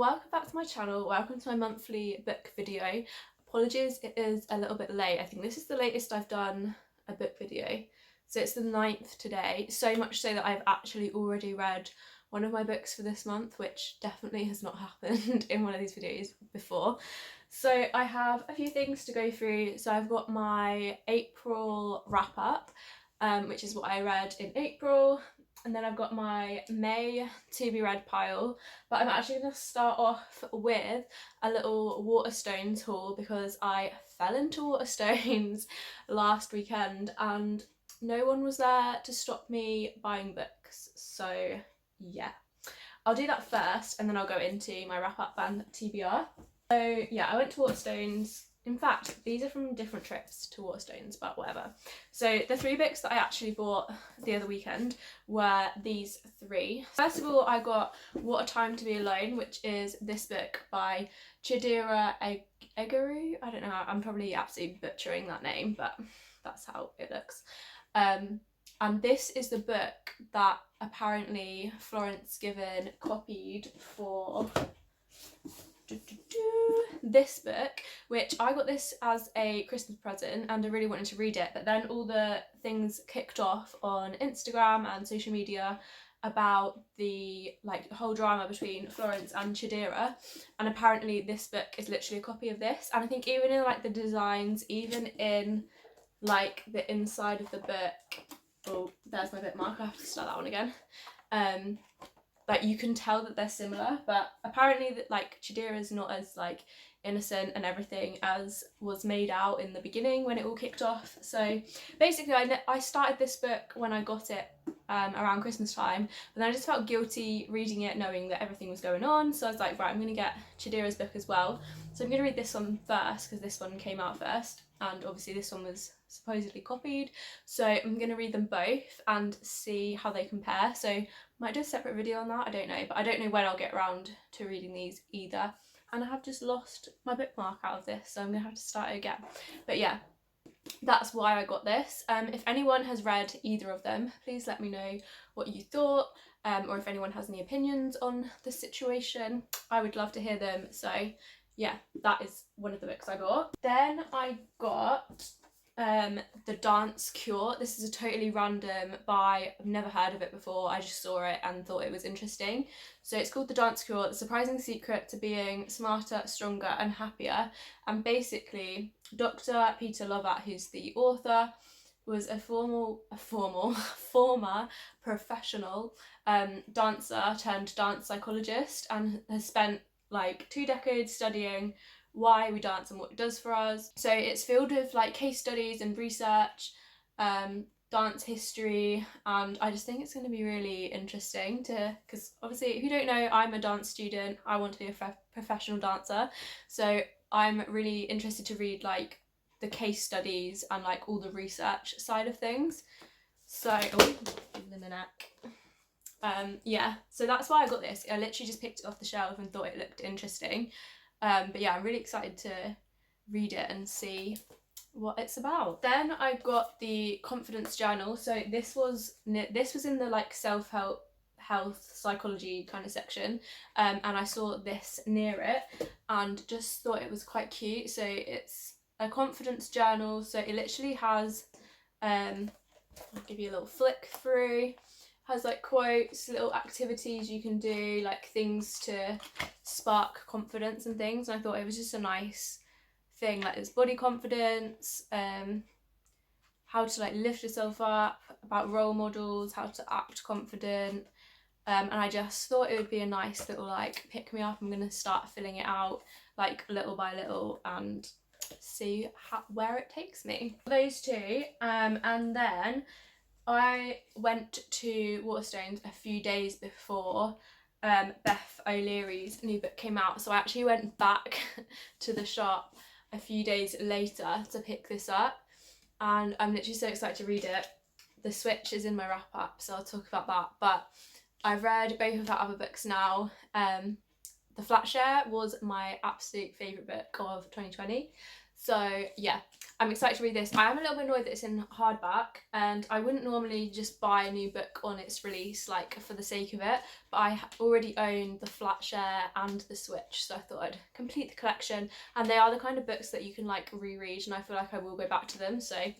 welcome back to my channel. Welcome to my monthly book video. Apologies, it is a little bit late. I think this is the latest I've done a book video. So it's the 9th today, so much so that I've actually already read one of my books for this month, which definitely has not happened in one of these videos before. So I have a few things to go through. So I've got my April wrap up, which is what I read in April. And then I've got my May to be read pile, but I'm actually going to start off with a little Waterstones haul because I fell into Waterstones last weekend and no one was there to stop me buying books. So yeah, I'll do that first and then I'll go into my wrap up and TBR. So yeah, I went to Waterstones. In fact, these are from different trips to Waterstones, but whatever. So the 3 books that I actually bought the other weekend were these 3. First of all, I got What a Time to Be Alone, which is this book by Chidera Egeru. I don't know, I'm probably absolutely butchering that name, but that's how it looks. And this is the book that apparently Florence Given copied for this book, which I got this as a Christmas present and I really wanted to read it, but then all the things kicked off on Instagram and social media about the whole drama between Florence and Chidera, and apparently this book is literally a copy of this. And I think even in the designs, even in the inside of the book, oh, there's my bookmark, I have to start that one again. You can tell that they're similar, but apparently that Chidera is not as innocent and everything as was made out in the beginning when it all kicked off. So basically I started this book when I got it around Christmas time, but then I just felt guilty reading it knowing that everything was going on, so I was like, right, I'm gonna get Chidera's book as well. So I'm gonna read this one first because this one came out first and obviously this one was supposedly copied, so I'm gonna read them both and see how they compare. So might do a separate video on that, I don't know, but I don't know when I'll get around to reading these either. And I have just lost my bookmark out of this, so I'm gonna have to start it again. But yeah, that's why I got this. If anyone has read either of them, please let me know what you thought, or if anyone has any opinions on the situation, I would love to hear them. So yeah, that is one of the books I got. Then I got The Dance Cure. This is a totally random buy. I've never heard of it before. I just saw it and thought it was interesting. So it's called The Dance Cure, The Surprising Secret to Being Smarter, Stronger and Happier. And basically Dr. Peter Lovett, who's the author, was a former professional dancer turned dance psychologist and has spent 2 decades studying why we dance and what it does for us. So it's filled with case studies and research, dance history, and I just think it's going to be really interesting because obviously if you don't know, I'm a dance student. I want to be a professional dancer, so I'm really interested to read the case studies and all the research side of things. So in the neck. Yeah, so that's why I got this. I literally just picked it off the shelf and thought it looked interesting. But yeah, I'm really excited to read it and see what it's about. Then I got the confidence journal. So this was in the self-help, health, psychology kind of section, and I saw this near it and just thought it was quite cute. So it's a confidence journal. So it literally has I'll give you a little flick through. Has quotes, little activities you can do, things to spark confidence and things. And I thought it was just a nice thing, there's body confidence, how to lift yourself up, about role models, how to act confident, and I just thought it would be a nice little pick me up. I'm gonna start filling it out little by little and see where it takes me. Those 2, and then I went to Waterstones a few days before Beth O'Leary's new book came out, so I actually went back to the shop a few days later to pick this up, and I'm literally so excited to read it. The Switch is in my wrap up, so I'll talk about that, but I've read both of her other books now. The Flatshare was my absolute favourite book of 2020. So yeah, I'm excited to read this. I am a little bit annoyed that it's in hardback, and I wouldn't normally just buy a new book on its release, like for the sake of it, but I already own the Flatshare and the Switch, so I thought I'd complete the collection, and they are the kind of books that you can like reread, and I feel like I will go back to them, so I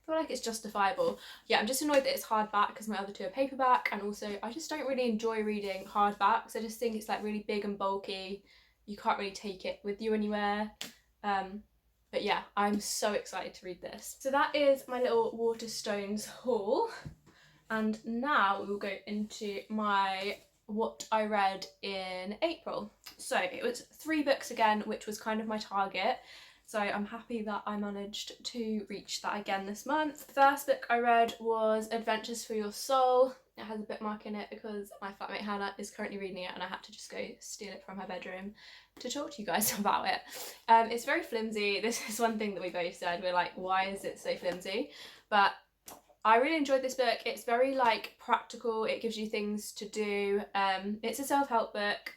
feel like it's justifiable. Yeah, I'm just annoyed that it's hardback because my other two are paperback, and also I just don't really enjoy reading hardbacks. I just think it's like really big and bulky. You can't really take it with you anywhere. But yeah, I'm so excited to read this. So that is my little Waterstones haul. And now we will go into my what I read in April. So it was 3 books again, which was kind of my target. So I'm happy that I managed to reach that again this month. The first book I read was Adventures for Your Soul. It has a bookmark in it because my flatmate Hannah is currently reading it, and I had to just go steal it from her bedroom to talk to you guys about it. It's very flimsy. This is one thing that we both said. We're like, why is it so flimsy? But I really enjoyed this book. It's very like practical. It gives you things to do. It's a self-help book,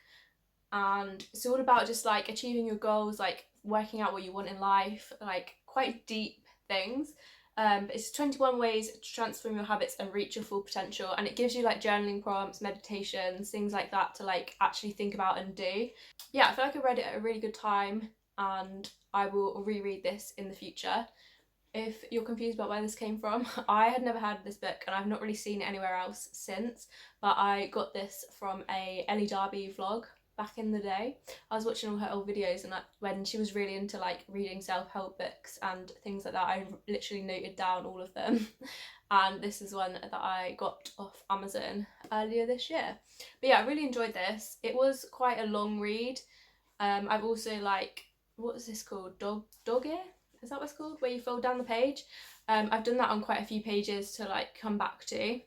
and it's all about just like achieving your goals, like working out what you want in life, like quite deep things. But it's 21 ways to transform your habits and reach your full potential, and it gives you like journaling prompts, meditations, things like that to like actually think about and do. Yeah, I feel like I read it at a really good time, and I will reread this in the future. If you're confused about where this came from, I had never heard of this book, and I've not really seen it anywhere else since, but I got this from a Ellie Darby vlog back in the day. I was watching all her old videos, and when she was really into like reading self-help books and things like that, I literally noted down all of them. And this is one that I got off Amazon earlier this year. But yeah, I really enjoyed this. It was quite a long read. I've also like, what is this called? Dog ear? Is that what it's called? Where you fold down the page? I've done that on quite a few pages to like come back to.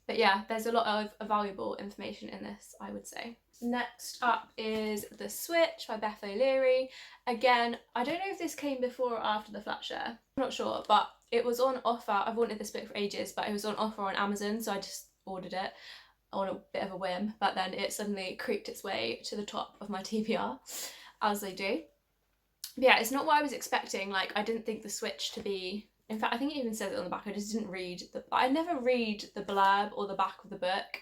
But yeah, there's a lot of valuable information in this, I would say. Next up is The Switch by Beth O'Leary. Again, I don't know if this came before or after the Flatshare. I'm not sure, but it was on offer. I've wanted this book for ages, but it was on offer on Amazon, so I just ordered it on a bit of a whim. But then it suddenly creeped its way to the top of my TBR, as they do. But yeah, it's not what I was expecting. Like, I didn't think The Switch to be... In fact, I think it even says it on the back. I just didn't read I never read the blurb or the back of the book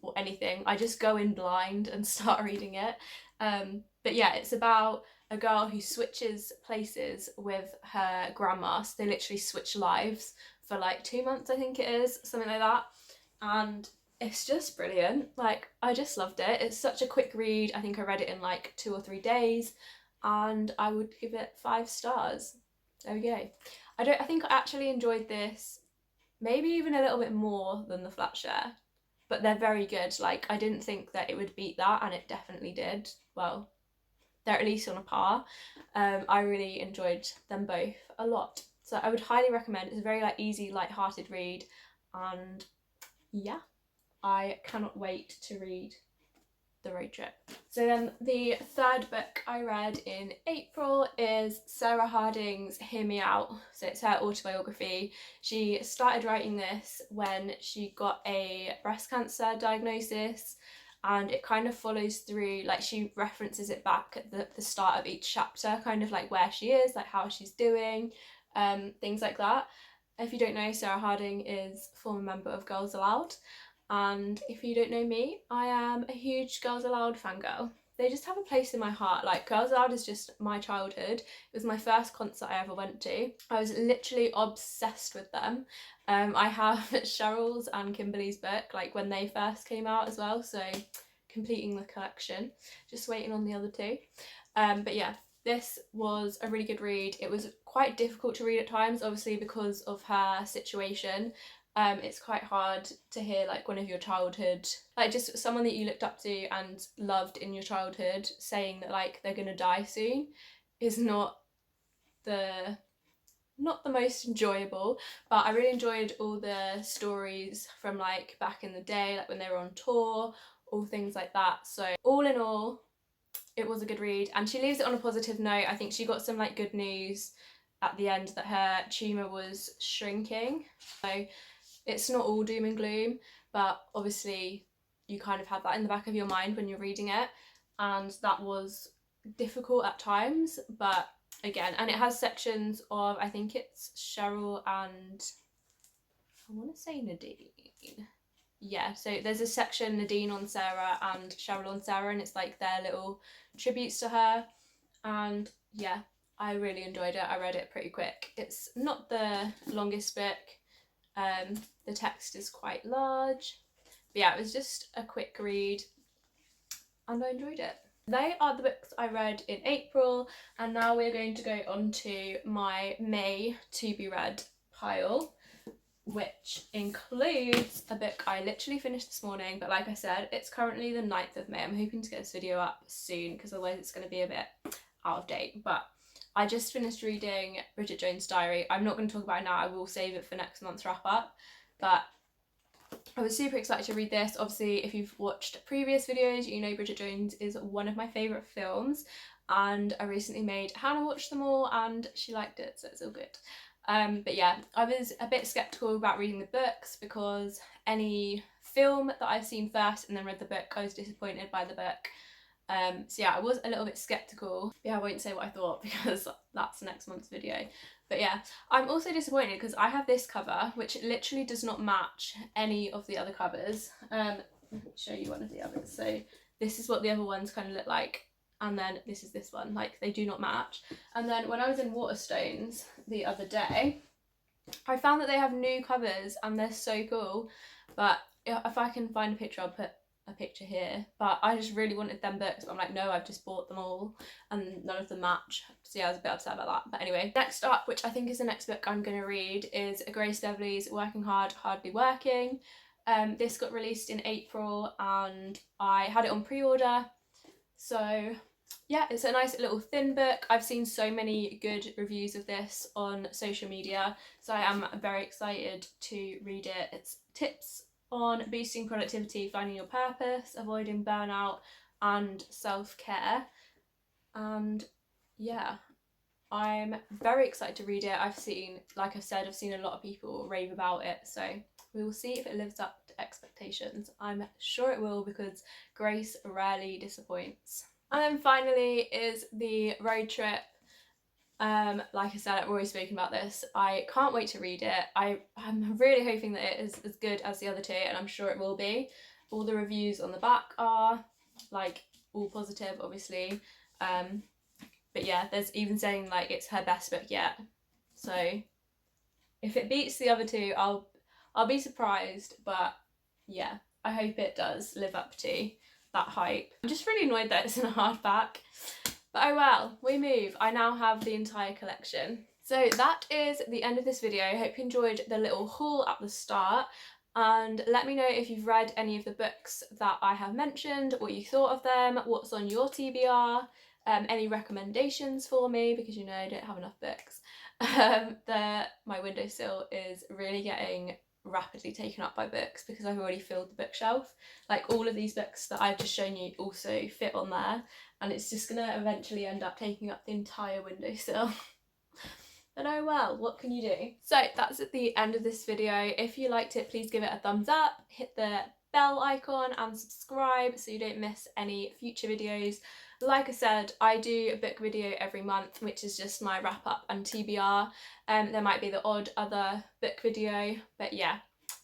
or anything. I just go in blind and start reading it. But yeah, it's about a girl who switches places with her grandma. So they literally switch lives for like 2 months, I think it is, something like that. And it's just brilliant. Like, I just loved it. It's such a quick read. I think I read it in like 2 or 3 days, and I would give it 5 stars. There we go. I think I actually enjoyed this maybe even a little bit more than the Flatshare, but they're very good. Like, I didn't think that it would beat that, and it definitely did. Well, they're at least on a par. I really enjoyed them both a lot. So I would highly recommend. It's a very like easy, light-hearted read, and yeah, I cannot wait to read The Road Trip. So then the third book I read in April is Sarah Harding's Hear Me Out. So it's her autobiography. She started writing this when she got a breast cancer diagnosis, and it kind of follows through, like she references it back at the start of each chapter, kind of like where she is, like how she's doing, things like that. If you don't know, Sarah Harding is a former member of Girls Aloud. And if you don't know me, I am a huge Girls Aloud fangirl. They just have a place in my heart. Like, Girls Aloud is just my childhood. It was my first concert I ever went to. I was literally obsessed with them. I have Cheryl's and Kimberly's book, like when they first came out as well, so completing the collection. Just waiting on the other 2. But yeah, this was a really good read. It was quite difficult to read at times, obviously because of her situation. It's quite hard to hear like one of your childhood, like just someone that you looked up to and loved in your childhood saying that like they're gonna die soon is not the most enjoyable. But I really enjoyed all the stories from like back in the day, like when they were on tour, all things like that. So all in all, it was a good read, and she leaves it on a positive note. I think she got some like good news at the end that her tumour was shrinking. So it's not all doom and gloom, but obviously you kind of have that in the back of your mind when you're reading it, and that was difficult at times, but again, and it has sections of, I think it's Cheryl and I want to say Nadine. Yeah, so there's a section Nadine on Sarah and Cheryl on Sarah, and it's like their little tributes to her. And yeah, I really enjoyed it. I read it pretty quick. It's not the longest book. The text is quite large. But yeah, it was just a quick read and I enjoyed it. They are the books I read in April, and now we're going to go on to my May to be read pile, which includes a book I literally finished this morning, but like I said, it's currently the 9th of May. I'm hoping to get this video up soon because otherwise it's going to be a bit out of date. But I just finished reading Bridget Jones' Diary. I'm not going to talk about it now, I will save it for next month's wrap up, but I was super excited to read this. Obviously, if you've watched previous videos, you know Bridget Jones is one of my favourite films, and I recently made Hannah watch them all and she liked it, so it's all good. But yeah, I was a bit sceptical about reading the books because any film that I've seen first and then read the book, I was disappointed by the book. So yeah, I was a little bit sceptical. Yeah, I won't say what I thought because that's next month's video. But yeah, I'm also disappointed because I have this cover which literally does not match any of the other covers. Let me show you one of the others. So this is what the other ones kind of look like, and then this is this one. Like, they do not match. And then when I was in Waterstones the other day, I found that they have new covers and they're so cool. But if I can find a picture, I'll put a picture here. But I just really wanted them books, but I'm like, no, I've just bought them all and none of them match. So yeah, I was a bit upset about that. But anyway, next up, which I think is the next book I'm going to read, is Grace Beverley's Working Hard, Hardly Working. This got released in April and I had it on pre-order. So yeah, it's a nice little thin book. I've seen so many good reviews of this on social media, so I am very excited to read it. It's tips on boosting productivity, finding your purpose, avoiding burnout, and self-care. And yeah, I'm very excited to read it. I've seen, like I've said, I've seen a lot of people rave about it, so we will see if it lives up to expectations. I'm sure it will because Grace rarely disappoints. And then finally is the road trip. Like I said, I've already spoken about this. I can't wait to read it. I'm really hoping that it is as good as the other two, and I'm sure it will be. All the reviews on the back are like all positive, obviously. But yeah, there's even saying like it's her best book yet. So if it beats the other two, I'll be surprised. But yeah, I hope it does live up to that hype. I'm just really annoyed that it's in a hardback. But oh well, we move. I now have the entire collection. So that is the end of this video. I hope you enjoyed the little haul at the start. And let me know if you've read any of the books that I have mentioned, what you thought of them, what's on your TBR, any recommendations for me, because you know I don't have enough books. My windowsill is really getting rapidly taken up by books because I've already filled the bookshelf. Like, all of these books that I've just shown you also fit on there, and it's just gonna eventually end up taking up the entire windowsill. But oh well, what can you do? So that's at the end of this video. If you liked it, please give it a thumbs up, hit the bell icon and subscribe so you don't miss any future videos. Like I said, I do a book video every month, which is just my wrap up and TBR. There might be the odd other book video, but yeah,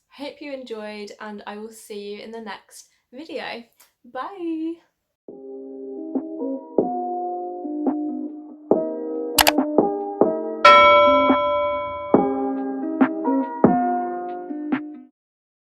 hope you enjoyed and I will see you in the next video. Bye!